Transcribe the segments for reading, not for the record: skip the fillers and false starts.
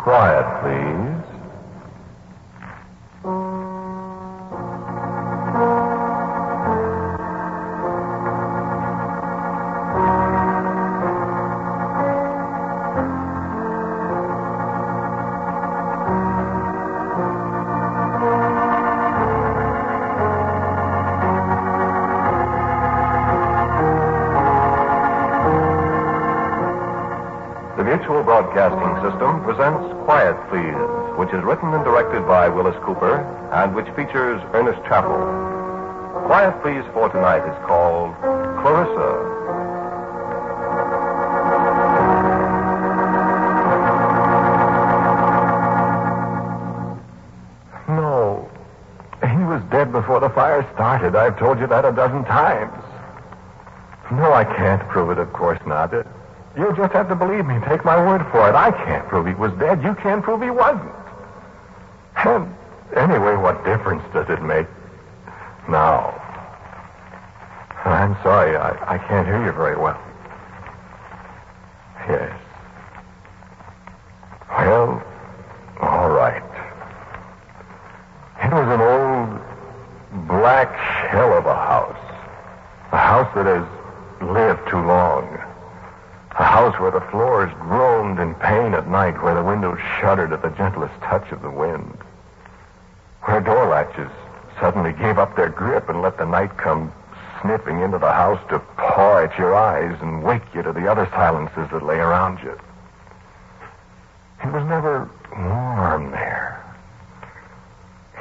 Quiet, please. The Mutual Broadcasting System presents Quiet Please, which is written and directed by Willis Cooper and which features Ernest Chappell. Quiet Please for tonight is called Clarissa. No. He was dead before the fire started. I've told you that a dozen times. No, I can't prove it, of course not. You'll just have to believe me. Take my word for it. I can't prove he was dead. You can't prove he wasn't. And anyway, what difference does it make? Now, I'm sorry. I can't hear you very well. Yes. Well, all right. It was an old black shell of a house. A house that has lived too long. A house where the floors groaned in pain at night, where the windows shuddered at the gentlest touch of the wind, where door latches suddenly gave up their grip and let the night come sniffing into the house to paw at your eyes and wake you to the other silences that lay around you. It was never warm there.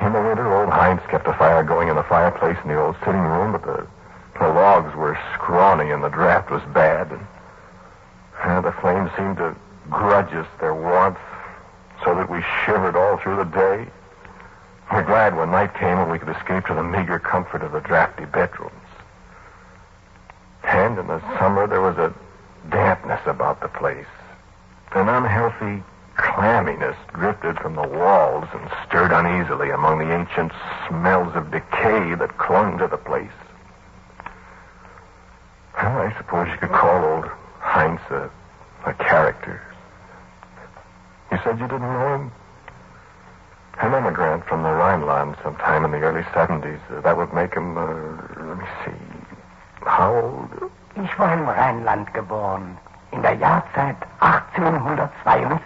In the winter, old Heinz kept a fire going in the fireplace in the old sitting room, but the logs were scrawny and the draft was bad, and the flames seemed to grudge us their warmth so that we shivered all through the day. We're glad when night came and we could escape to the meager comfort of the drafty bedrooms. And in the summer, there was a dampness about the place. An unhealthy clamminess drifted from the walls and stirred uneasily among the ancient smells of decay that clung to the place. Well, I suppose you could call old Heinz a character. You said you didn't know him? An immigrant from the Rhineland sometime in the early 70s. That would make him, let me see, how old? Ich war im Rheinland geboren, in der Jahrzeit 1862.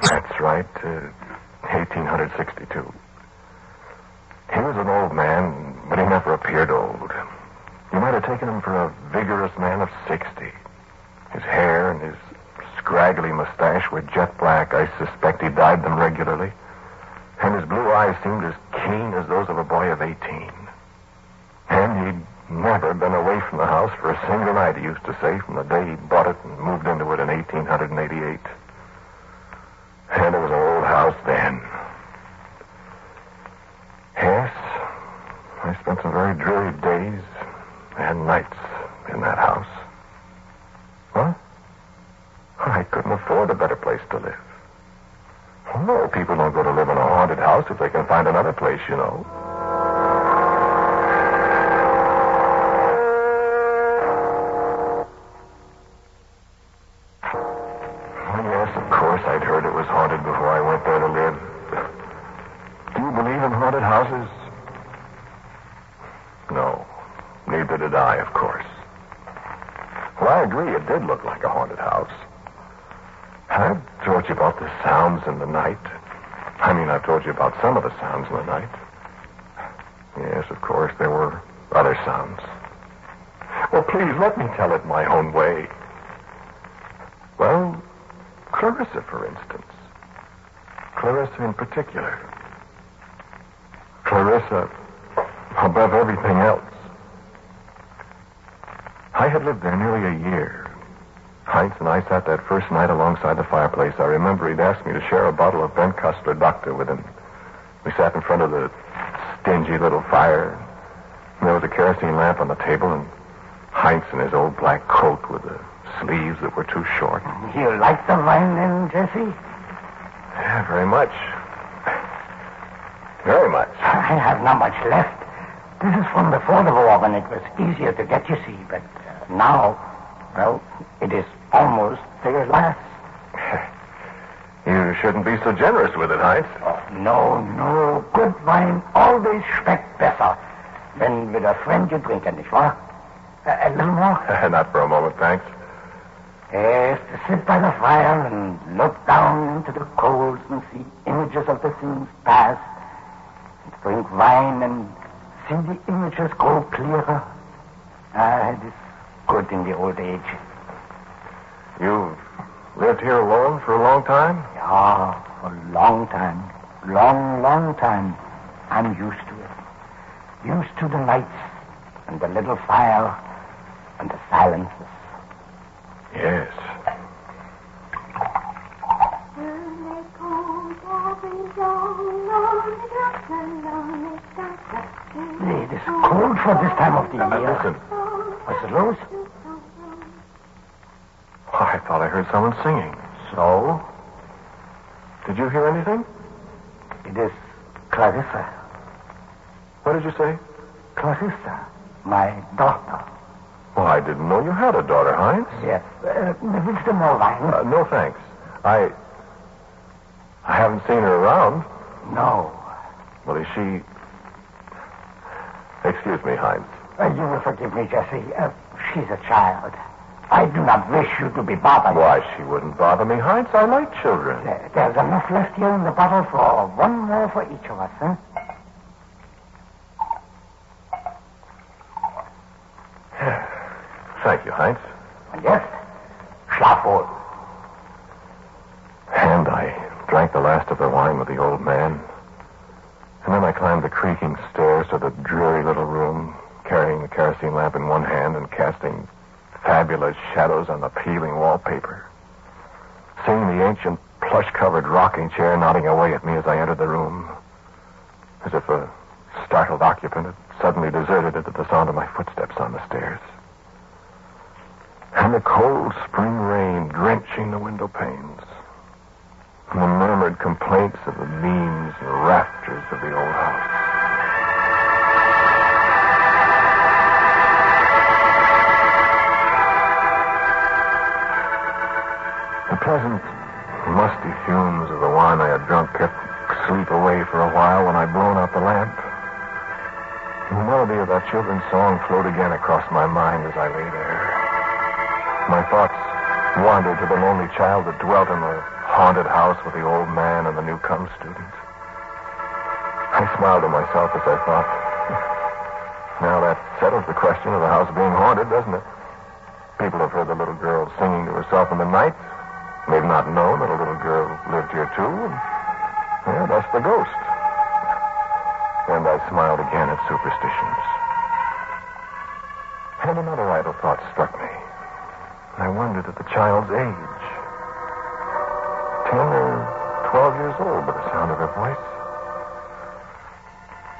That's right, 1862. He was an old man, but he never appeared old. You might have taken him for a vigorous man of 60. His hair and his scraggly mustache were jet black. I suspect he dyed them regularly. And his blue eyes seemed as keen as those of a boy of 18. And he'd never been away from the house for a single night, he used to say, from the day he bought it and moved into it in 1888. And it was an old house then. Yes, I spent some very dreary days and nights in that house. What? I couldn't afford a better place to live. No, people don't go to live in a haunted house if they can find another place, you know. Oh, yes, of course, I'd heard it was haunted before I went there to live. Do you believe in haunted houses? No, neither did I, of course. Well, I agree, it did look like a haunted house. I've told you about the sounds in the night. I mean, I've told you about some of the sounds in the night. Yes, of course, there were other sounds. Well, please, let me tell it my own way. Well, Clarissa, for instance. Clarissa in particular. Clarissa above everything else. I had lived there nearly a year. Heinz and I sat that first night alongside the fireplace. I remember he'd asked me to share a bottle of Ben Cussler Doctor with him. We sat in front of the stingy little fire. And there was a kerosene lamp on the table, and Heinz in his old black coat with the sleeves that were too short. You like the wine then, Jesse? Yeah, very much. Very much. I have not much left. This is from before the war when it was easier to get, you see, but now, well, it is almost their last. You shouldn't be so generous with it, Heinz. Oh, no. Good wine always schmeckt besser. Wenn with a friend you drink it, nicht wahr? A little more? Not for a moment, thanks. Yes, to sit by the fire and look down into the coals and see images of the things past. And drink wine and see the images grow clearer. It is good in the old age. You've lived here alone for a long time? Yeah, for a long time. Long time. I'm used to it. Used to the nights and the little fire and the silences. Yes. It is cold for this time of the year. Listen. What's the rose? Oh, I thought I heard someone singing. So? Did you hear anything? It is Clarissa. What did you say? Clarissa, my daughter. Well, I didn't know you had a daughter, Heinz. Yes. Is there more wine? No, thanks. I haven't seen her around. No. Well, is she... Excuse me, Heinz. You will forgive me, Jesse. She's a child. I do not wish you to be bothered. Why, she wouldn't bother me, Heinz. I like children. There's enough left here in the bottle for one more for each of us, huh? Thank you, Heinz. And yes, schlaf wohl. And I drank the last of the wine with the old man. And then I climbed the creaking stairs to the dreary little room, carrying the kerosene lamp in one hand and casting fabulous shadows on the peeling wallpaper. Seeing the ancient plush-covered rocking chair nodding away at me as I entered the room, as if a startled occupant had suddenly deserted it at the sound of my footsteps on the stairs. And the cold spring rain drenching the window panes. And the murmured complaints of the beams and rafters of the old house. The pleasant, musty fumes of the wine I had drunk kept sleep away for a while when I'd blown out the lamp. The melody of that children's song flowed again across my mind as I lay there. My thoughts wandered to the lonely child that dwelt in the haunted house with the old man and the new-come student. I smiled to myself as I thought, now that settles the question of the house being haunted, doesn't it? People have heard the little girl singing to herself in the night. They've not known that a little girl lived here, too. And, that's the ghost. And I smiled again at superstitions. And another idle thought struck me. I wondered at the child's age. 10 or 12 years old by the sound of her voice.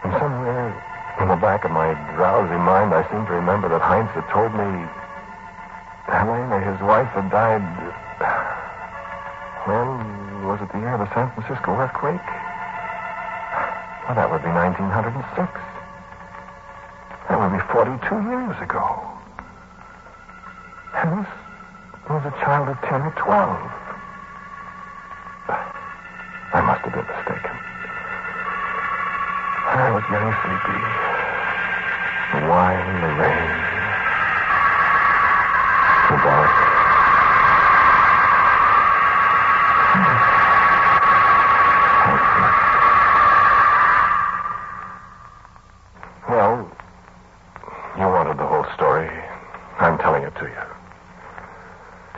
And somewhere in the back of my drowsy mind, I seem to remember that Heinz had told me Helena, his wife, had died... Well, was it the year of the San Francisco earthquake? Well, that would be 1906. That would be 42 years ago. And this was a child of 10 or 12. I must have been mistaken. I was getting sleepy. The wine, the rain, the dark. Well, you wanted the whole story. I'm telling it to you.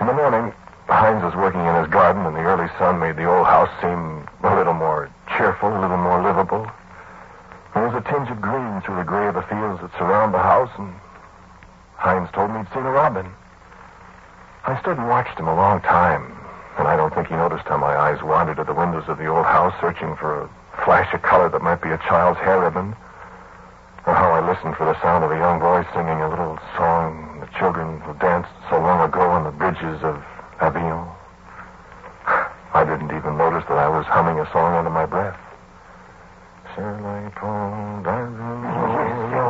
In the morning, Heinz was working in his garden, and the early sun made the old house seem a little more cheerful, a little more livable. There was a tinge of green through the gray of the fields that surround the house, and Heinz told me he'd seen a robin. I stood and watched him a long time, and I don't think he noticed how my eyes wandered to the windows of the old house, searching for a flash of color that might be a child's hair ribbon, or how I listened for the sound of a young voice singing a little song the children who danced so long ago on the bridges of Avignon. I didn't even notice that I was humming a song under my breath.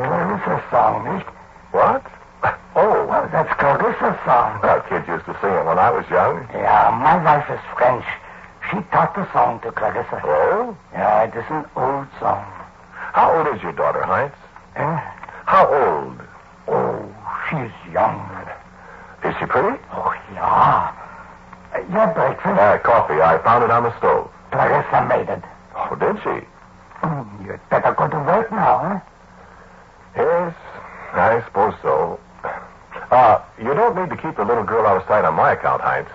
Clarissa's song, nicht? What? Oh. Well, that's Clarissa's song. Our kids used to sing it when I was young. Yeah, my wife is French. She taught the song to Clarissa. Oh? Yeah, it is an old song. How old is your daughter, Heinz? How old? Oh, she's young. Is she pretty? Oh, yeah. Your breakfast? Coffee. I found it on the stove. Clarissa made it. Oh, did she? You'd better go to work now, huh? Yes, I suppose so. You don't need to keep the little girl out of sight on my account, Heinz.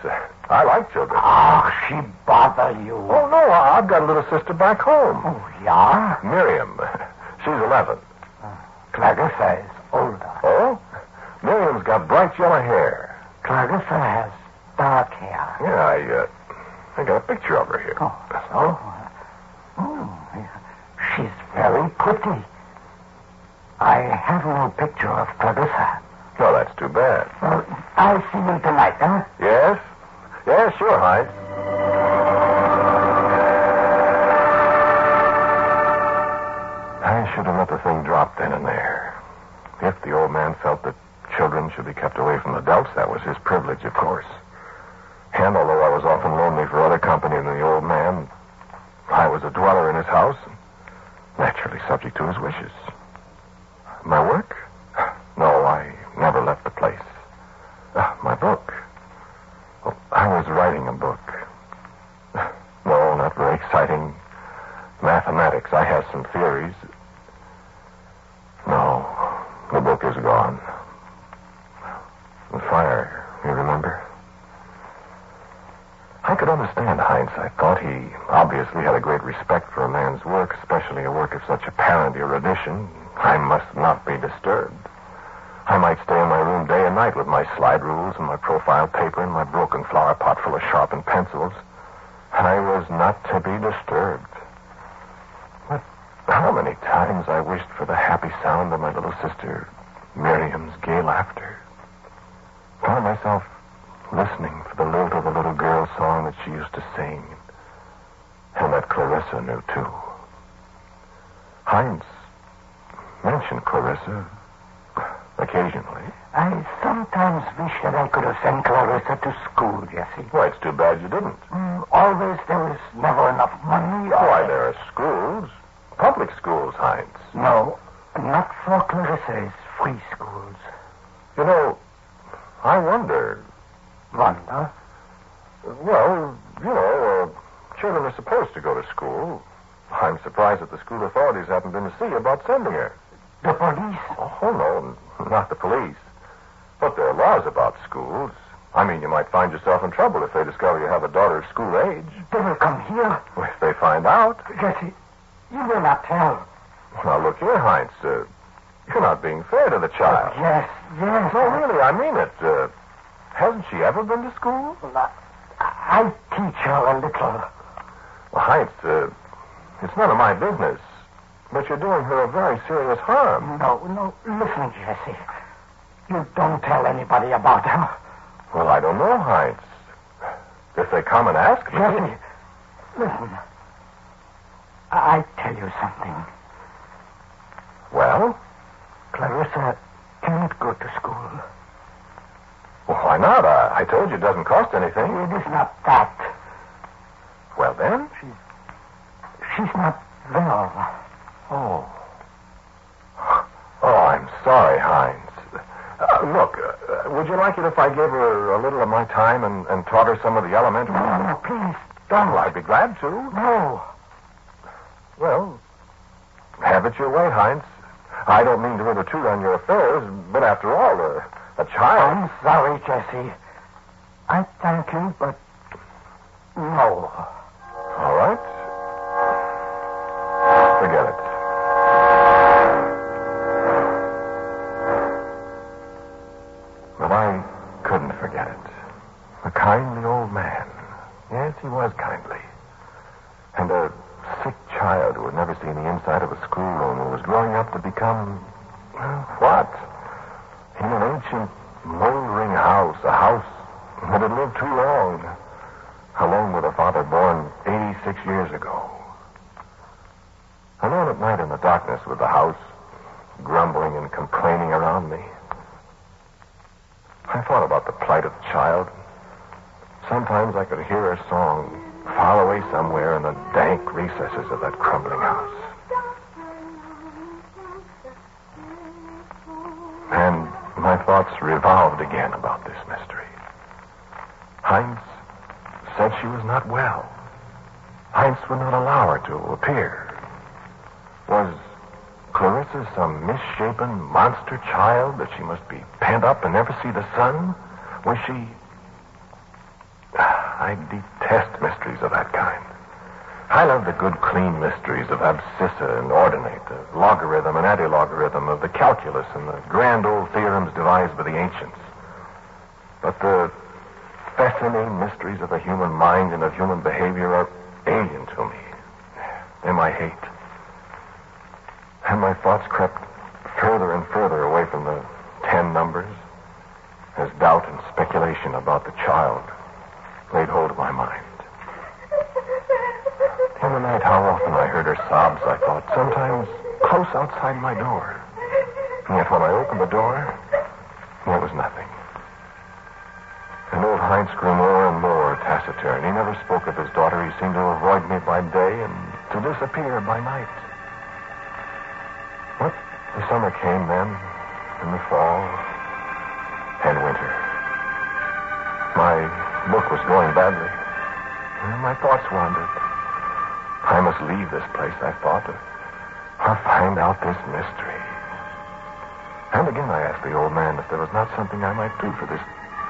I like children. Oh, she bother you. Oh, no, I've got a little sister back home. Oh, yeah? Miriam. She's 11. Clarissa is older. Oh? Miriam's got bright yellow hair. Clarissa has dark hair. Yeah, I got a picture of her here. Oh, she's very pretty. I have no picture of Clarissa. Oh, that's too bad. Well, I'll see you tonight, huh? Yes? Yeah, sure, Heinz. I should have let the thing drop then and there. If the old man felt that children should be kept away from adults, that was his privilege, of course. And although I was often lonely for other company than the old man, I was a dweller in his house, naturally subject to his wishes. My work? No, I never left the place. My book? Well, I was writing a book. No, not very exciting. Mathematics. I have some theories. No, the book is gone. The fire, you remember? I could understand Heinz. I thought he obviously had a great respect for a man's work, especially a work of such apparent erudition. I must not be disturbed. I might stay in my room day and night with my slide rules and my profile paper and my broken flower pot full of sharpened pencils. I was not to be disturbed. But how many times I wished for the happy sound of my little sister Miriam's gay laughter. Found myself listening for the lilt of the little girl song that she used to sing, and that Clarissa knew too. Heinz mentioned Clarissa occasionally. I sometimes wish that I could have sent Clarissa to school, Jesse. Well, it's too bad you didn't. Always there was never enough money. Why, there are schools. Public schools, Heinz. No, not for Clarissa's free schools. You know, I wonder. Wonder? Well, children are supposed to go to school. I'm surprised that the school authorities haven't been to see about sending her. The police? Oh, no, not the police. But there are laws about schools. I mean, you might find yourself in trouble if they discover you have a daughter of school age. They will come here. Well, if they find out. Jesse, you will not tell. Now, look here, Heinz. You're not being fair to the child. Yes. No, really, I mean it. Hasn't she ever been to school? Well, I teach her a little. Well, Heinz, it's none of my business. But you're doing her a very serious harm. No, listen, Jesse. You don't tell anybody about her. Well, I don't know, Heinz. If they come and ask me... Jesse, listen. I tell you something. Well? Clarissa can't go to school. Well, why not? I told you it doesn't cost anything. It is not that. Well, then? She's not well. Oh. Oh, I'm sorry, Heinz. Look, would you like it if I gave her a little of my time and taught her some of the elementary... No, please, don't. Well, I'd be glad to. No. Well, have it your way, Heinz. I don't mean to intrude on your affairs, but after all, a child... I'm sorry, Jesse. I thank you, but no. All right. Forget it. But I couldn't forget it. A kindly old man. Yes, he was kindly. And a sick child who had never seen the inside of a schoolroom, who was growing up to become, well, what? In an ancient, moldering house, a house that had lived too long, alone with a father born 86 years ago. Alone at night in the darkness with the house, grumbling and complaining around me. I thought about the plight of the child. Sometimes I could hear her song, far away somewhere in the dank recesses of that crumbling house. And my thoughts revolved again about this mystery. Heinz said she was not well. Heinz would not allow her to appear. Was Clarissa some misshapen monster child that she must be pent up and never see the sun? Was she... I detest mysteries of that kind. I love the good, clean mysteries of abscissa and ordinate, the logarithm and antilogarithm, of the calculus and the grand old theorems devised by the ancients. But the fascinating mysteries of the human mind and of human behavior are alien to me. Them I hate. And my thoughts crept further and further away from the 10 numbers as doubt and speculation about the child laid hold of my mind. In the night, how often I heard her sobs, I thought, sometimes close outside my door. And yet when I opened the door, there was nothing. And old Heinz grew more and more taciturn. He never spoke of his daughter. He seemed to avoid me by day and to disappear by night. But the summer came then, and the fall, and winter. My book was going badly, and my thoughts wandered. I must leave this place, I thought, or find out this mystery. And again I asked the old man if there was not something I might do for this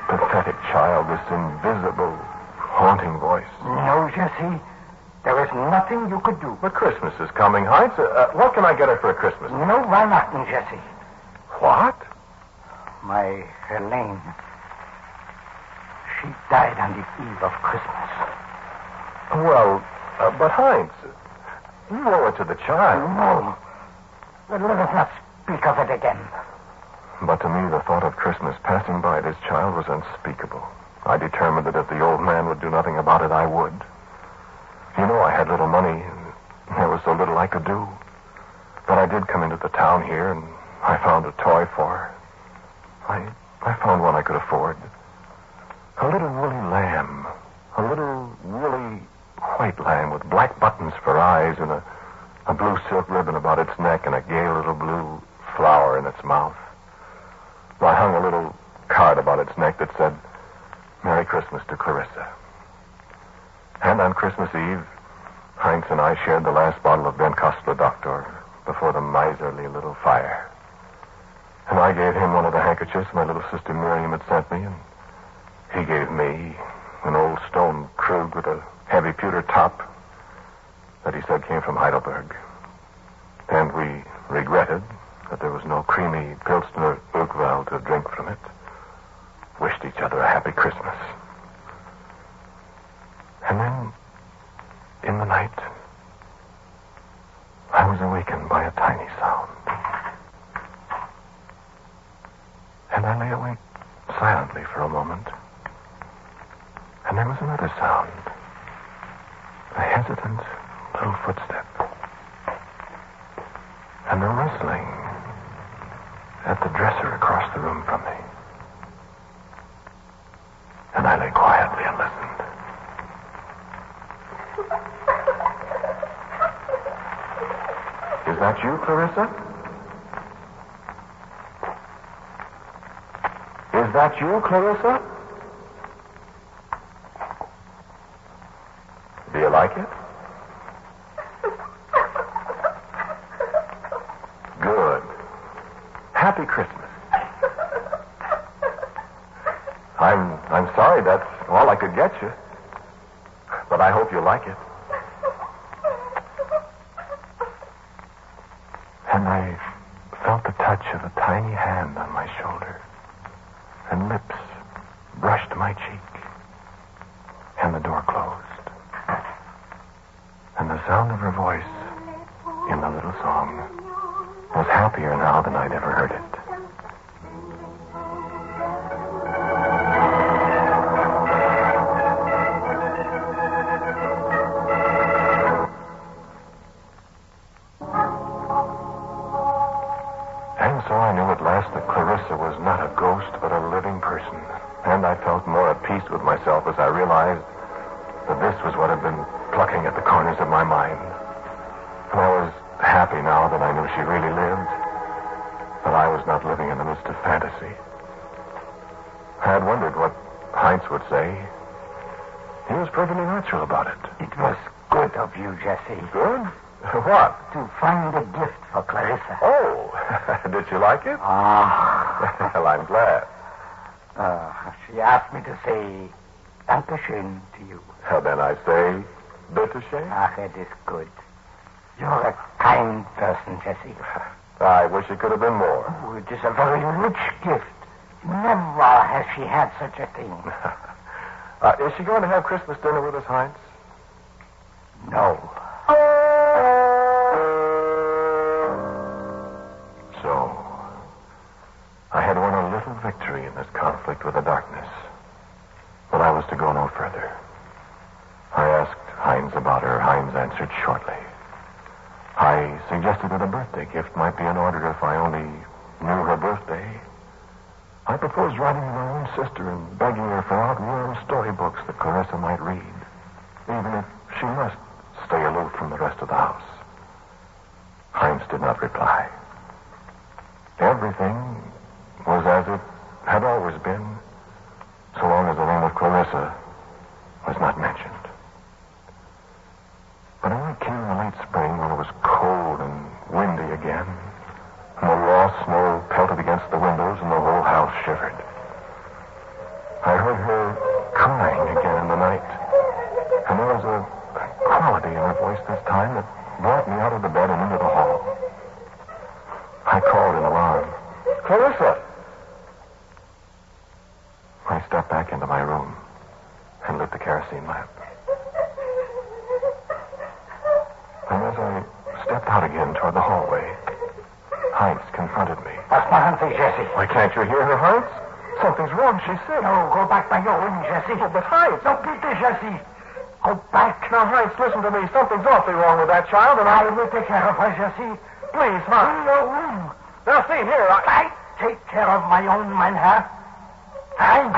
pathetic child, this invisible, haunting voice. No, Jesse. There is nothing you could do. But Christmas is coming, Heinz. What can I get her for a Christmas? No, why not, Jesse? What? My Helene. She died on the eve of Christmas. Well, but Heinz, you owe it to the child. No. But let us not speak of it again. But to me, the thought of Christmas passing by this child was unspeakable. I determined that if the old man would do nothing about it, I would. You know, I had little money, and there was so little I could do. But I did come into the town here, and I found a toy for her. I found one I could afford. A little woolly lamb. A little woolly white lamb with black buttons for eyes and a blue silk ribbon about its neck and a gay little blue flower in its mouth. I hung a little card about its neck that said, "Merry Christmas to Clarissa." And on Christmas Eve, Heinz and I shared the last bottle of Ben Kostler Doctor before the miserly little fire. And I gave him one of the handkerchiefs my little sister Miriam had sent me, and he gave me an old stone krug with a heavy pewter top that he said came from Heidelberg. And we regretted that there was no creamy Pilsner Urquell to drink from it. Wished each other a happy Christmas. And then, in the night, I was awakened by a tiny sound. And I lay awake silently for a moment. And there was another sound. A hesitant little footstep. And a rustling at the dresser across the room from me. And I lay quietly and listened. Is that you, Clarissa? Is that you, Clarissa? Do you like it? Good. Happy Christmas. I'm sorry that's all I could get you. But I hope you like it. And I felt the touch of a tiny hand on my shoulder. And lips brushed my cheek. And the door closed. And the sound of her voice in the little song was happier now than I'd ever heard it. And so I knew at last that Clarissa was not a ghost, but a living person. And I felt more at peace with myself as I realized that this was what had been plucking at the corners of my mind. And I was happy now that I knew she really lived, that I was not living in the midst of fantasy. I had wondered what Heinz would say. He was perfectly natural about it. It was good of you, Jesse. Good? What? To find a gift for Clarissa. Oh, did you like it? Ah. Well, I'm glad. She asked me to say Dankeschön to you. Then I say, bitteschön. It is good. You're a kind person, Jesse. I wish it could have been more. Oh, it is a very rich gift. Never has she had such a thing. Is she going to have Christmas dinner with us, Heinz? No. So, I had won a little victory in this conflict with the darkness. But I was to go no further. I asked Heinz about her. Heinz answered shortly. I suggested that a birthday gift might be in order if I only knew her birthday. I proposed writing to my own sister and begging her for outworn storybooks that Clarissa might read, even if she must stay aloof from the rest of the house. Heinz did not reply. Everything was as it had always been, so long as the name of Clarissa was not mentioned. But when it came in the late spring, when it was cold and windy again, and the raw snow pelted against the windows and the whole house shivered, I heard her crying again in the night. And there was a quality in her voice this time that brought me out of the bed and into the hall. I called in alarm. Clarissa! I stepped back into my room and lit the kerosene lamp. And as I stepped out again toward the hallway, Heinz confronted me. What's my answer, Jesse? Why, can't you hear her, Heinz? Something's wrong. She's sick. No, go back by your room, Jesse. Oh, but Heinz... Don't beat this, Jesse. Go back. Now, Heinz, listen to me. Something's awfully wrong with that child, and I will take care of her, Jesse. Please, Heinz. In your room. Now, see here, I take care of my own man, huh? Heinz.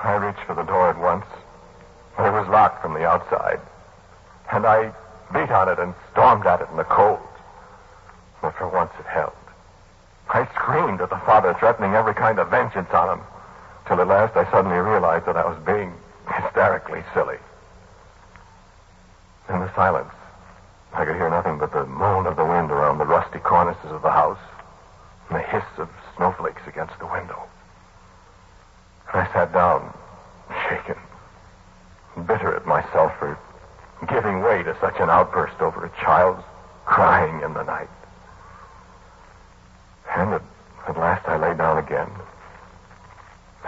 I reached for the door at once, but it was locked from the outside. And I beat on it and stormed at it in the cold. But for once it held. I screamed at the father, threatening every kind of vengeance on him, till at last I suddenly realized that I was being hysterically silly. In the silence, I could hear nothing but the moan of the wind around the rusty cornices of the house and the hiss of snowflakes against the window. And I sat down, shaken, bitter at myself for giving way to such an outburst over a child's crying in the night. And at last I lay down again,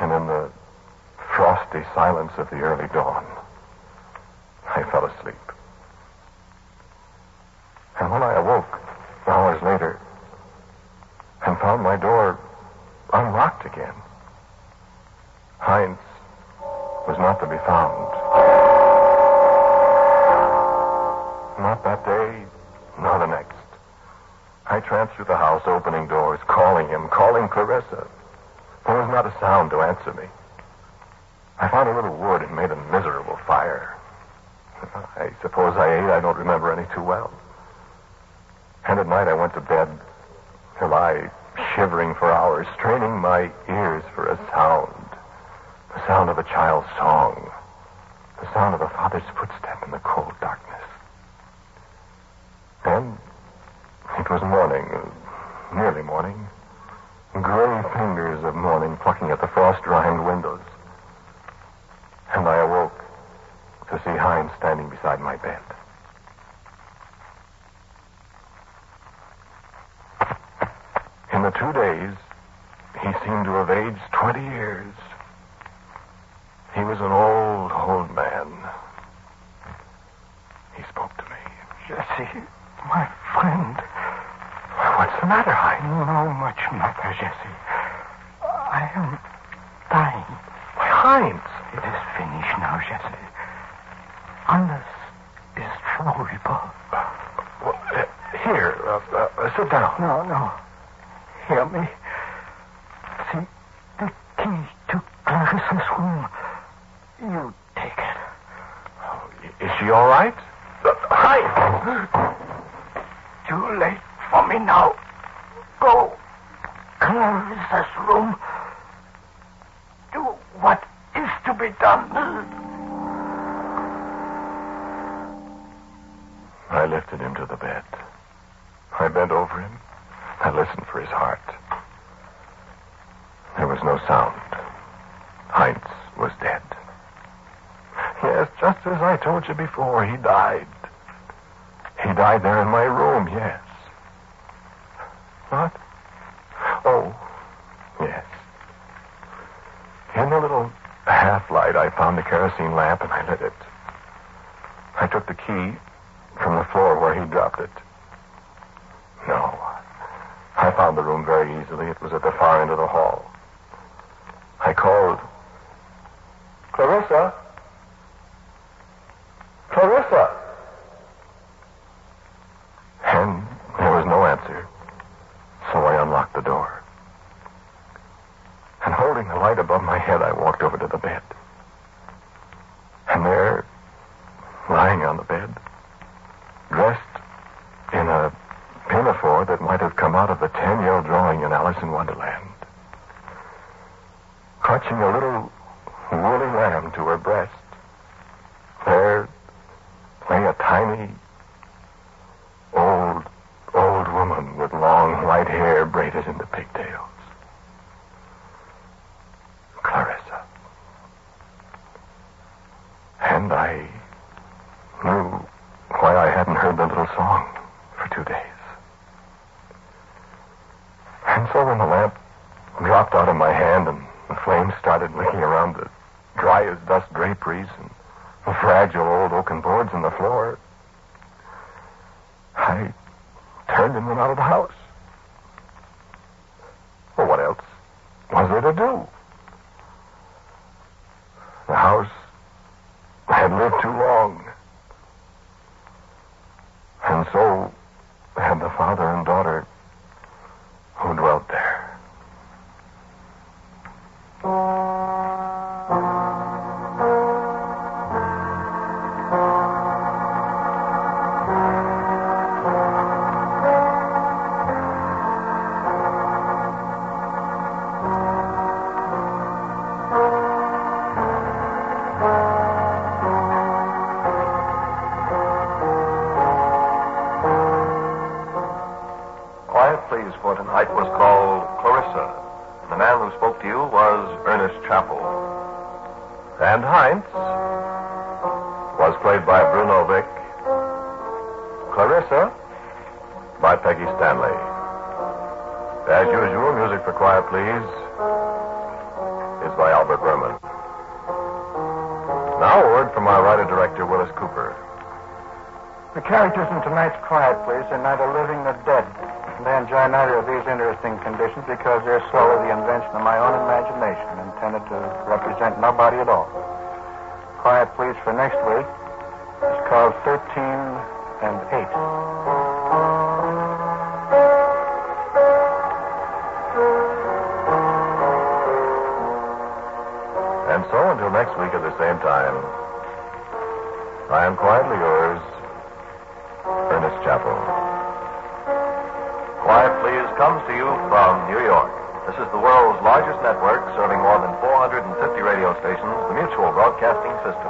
and in the frosty silence of the early dawn, I fell asleep. And when I awoke hours later and found my door unlocked again, Heinz was not to be found. Not that day, nor the next. I tramped through the house, opening doors, calling him, calling Clarissa. There was not a sound to answer me. I found a little wood and made a miserable fire. I suppose I ate. I don't remember any too well. And at night I went to bed, to lie shivering for hours, straining my ears for a sound. The sound of a child's song. The sound of a father's footstep in the cold darkness. Then it was morning, nearly morning. Gray fingers of morning plucking at the frost-rimed windows. And I awoke to see Heinz standing beside my bed. In the 2 days, he seemed to have aged 20 years. He was an old, old man. He spoke to me. Jesse, my friend. What's the matter, Heinz? No much matter, Jesse. I am dying. Why, Heinz. It is finished now, Jesse. Alles ist vorüber. Well, here, Sit down. No. Hear me. See, the key to Clarissa's room. You take it. Oh, is she all right? Hi. Too late for me now. Go. Clarissa's room. Do what is to be done. I lifted him to the bed. I bent over him. I listened for his heart. There was no sound. Heinz was dead. Yes, just as I told you before, he died. He died there in my room, yes. What? Oh, yes. In the little half-light, I found the kerosene lamp and I lit it. I took the key from the floor where he dropped it. No. I found the room very easily. It was at the far end of the hall. I called. Clarissa? Clarissa! And there was no answer. So I unlocked the door. And holding the light above my head, I walked over to the bed. And there, lying on the bed, dressed in a pinafore that might have come out of the 10-year drawing in Alice in Wonderland, clutching a little woolly lamb to her breast, there lay a tiny, old woman with long white hair braided into pigtails. Clarissa. And I knew why I hadn't heard the little song for 2 days. And so when the lamp dropped out of my hand and the flames started licking around the dry as dust draperies and the fragile old oaken boards in the floor, I turned and went out of the house. Well, what else was there to do? The house had lived too long. And so had the father and daughter who dwelt there. Please for tonight was called Clarissa. The man who spoke to you was Ernest Chappell. And Heinz was played by Bruno Vick. Clarissa by Peggy Stanley. As usual, music for Quiet Please is by Albert Berman. Now a word from our writer-director, Willis Cooper. The characters in tonight's Quiet Please are neither living nor dead. They enjoy neither of these interesting conditions because they're solely the invention of my own imagination, intended to represent nobody at all. Quiet Please for next week is called 13 and 8. And so until next week at the same time, I am quietly yours, Ernest Chappell. Quiet Please comes to you from New York. This is the world's largest network serving more than 450 radio stations, the Mutual Broadcasting System.